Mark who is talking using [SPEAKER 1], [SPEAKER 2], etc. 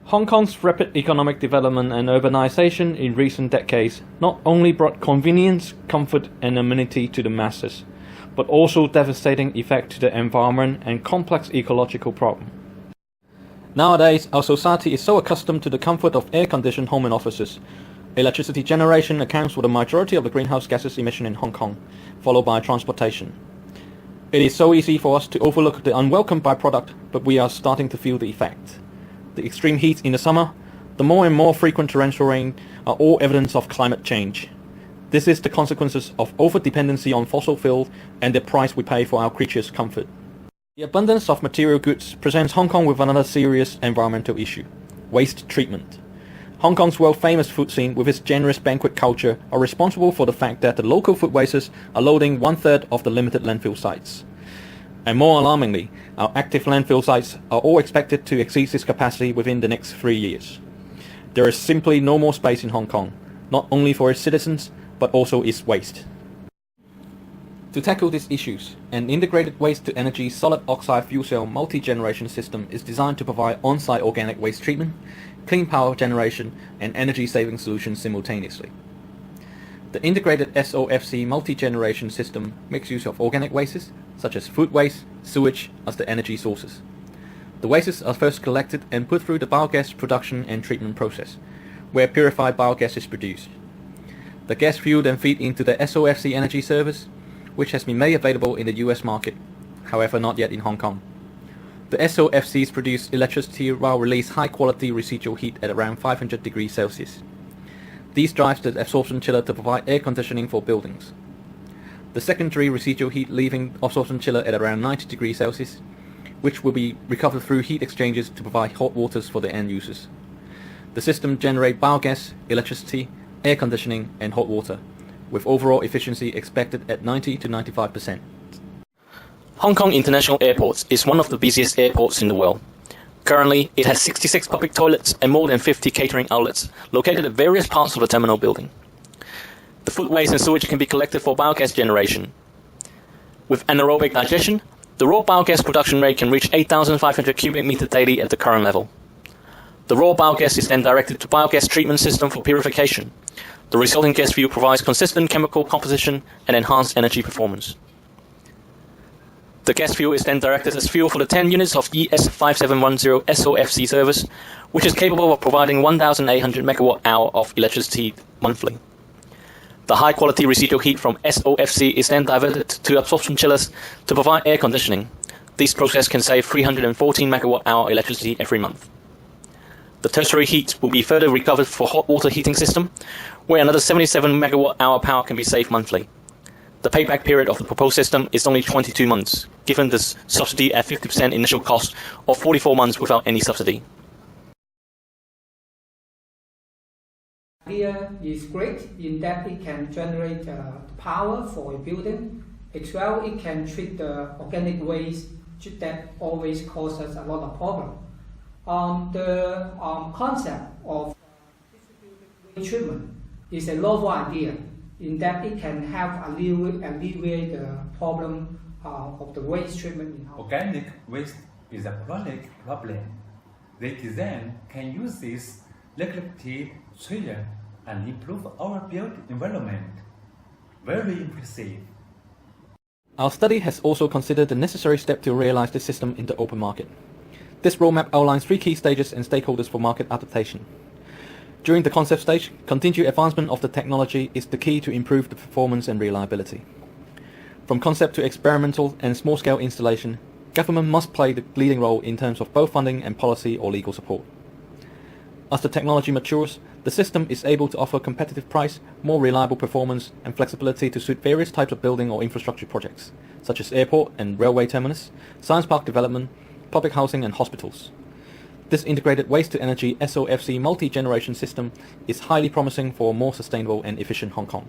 [SPEAKER 1] Hong Kong's rapid economic development and urbanization in recent decades not only brought convenience, comfort and amenity to the masses, but also devastating effect to the environment and complex ecological problems. Nowadays, our society is so accustomed to the comfort of air-conditioned home and offices. Electricity generation accounts for the majority of the greenhouse gases emission in Hong Kong, followed by transportation. It is so easy for us to overlook the unwelcome byproduct, but we are starting to feel the effect. The extreme heat in the summer, the more and more frequent torrential rain are all evidence of climate change. This is the consequences of over-dependency on fossil fuel and the price we pay for our creatures' comfort. The abundance of material goods presents Hong Kong with another serious environmental issue: waste treatment. Hong Kong's world-famous food scene with its generous banquet culture are responsible for the fact that the local food wasters are loading one-third of the limited landfill sites. And more alarmingly, our active landfill sites are all expected to exceed this capacity within the next 3 years. There is simply no more space in Hong Kong, not only for its citizens, but also its waste. To tackle these issues, an integrated waste-to-energy solid oxide fuel cell multi-generation system is designed to provide on-site organic waste treatment, clean power generation, and energy-saving solutions simultaneously. The integrated SOFC multi-generation system makes use of organic wastes, such as food waste, sewage, as the energy sources. The wastes are first collected and put through the biogas production and treatment process, where purified biogas is produced. The gas fuel then feed into the SOFC energy service, which has been made available in the US market, however not yet in Hong Kong. The SOFCs produce electricity while release high-quality residual heat at around 500 degrees Celsius. These drives the absorption chiller to provide air conditioning for buildings. The secondary residual heat leaving absorption chiller at around 90 degrees Celsius, which will be recovered through heat exchangers to provide hot waters for the end users. The system generates biogas, electricity, air conditioning and hot water, with overall efficiency expected at 90 to 95%.
[SPEAKER 2] Hong Kong International Airport is one of the busiest airports in the world. Currently, it has 66 public toilets and more than 50 catering outlets located at various parts of the terminal building. The food waste and sewage can be collected for biogas generation. With anaerobic digestion, the raw biogas production rate can reach 8,500 cubic meters daily at the current level. The raw biogas is then directed to biogas treatment system for purification. The resulting gas fuel provides consistent chemical composition and enhanced energy performance. The gas fuel is then directed as fuel for the 10 units of ES5710 SOFC service, which is capable of providing 1,800 megawatt-hour of electricity monthly. The high-quality residual heat from SOFC is then diverted to absorption chillers to provide air conditioning. This process can save 314 megawatt-hour electricity every month. The tertiary heat will be further recovered for hot water heating system, where another 77 megawatt-hour power can be saved monthly. The payback period of the proposed system is only 22 months, given the subsidy at 50% initial cost, or 44 months without any subsidy.
[SPEAKER 3] The idea is great in that it can generate power for a building. As well, it can treat the organic waste that always causes a lot of problem. The concept of distributed waste treatment is a novel idea in that it can help alleviate the problem of the waste treatment in Hong Kong.
[SPEAKER 4] Organic waste is a chronic problem. The design can use this liquidity treatment and improve our built environment. Very impressive.
[SPEAKER 1] Our study has also considered the necessary step to realize this system in the open market. This roadmap outlines 3 key stages and stakeholders for market adaptation. During the concept stage, continued advancement of the technology is the key to improve the performance and reliability. From concept to experimental and small-scale installation, government must play the leading role in terms of both funding and policy or legal support. As the technology matures, the system is able to offer competitive price, more reliable performance, and flexibility to suit various types of building or infrastructure projects, such as airport and railway terminus, science park development, public housing and hospitals. This integrated waste-to-energy SOFC multi-generation system is highly promising for a more sustainable and efficient Hong Kong.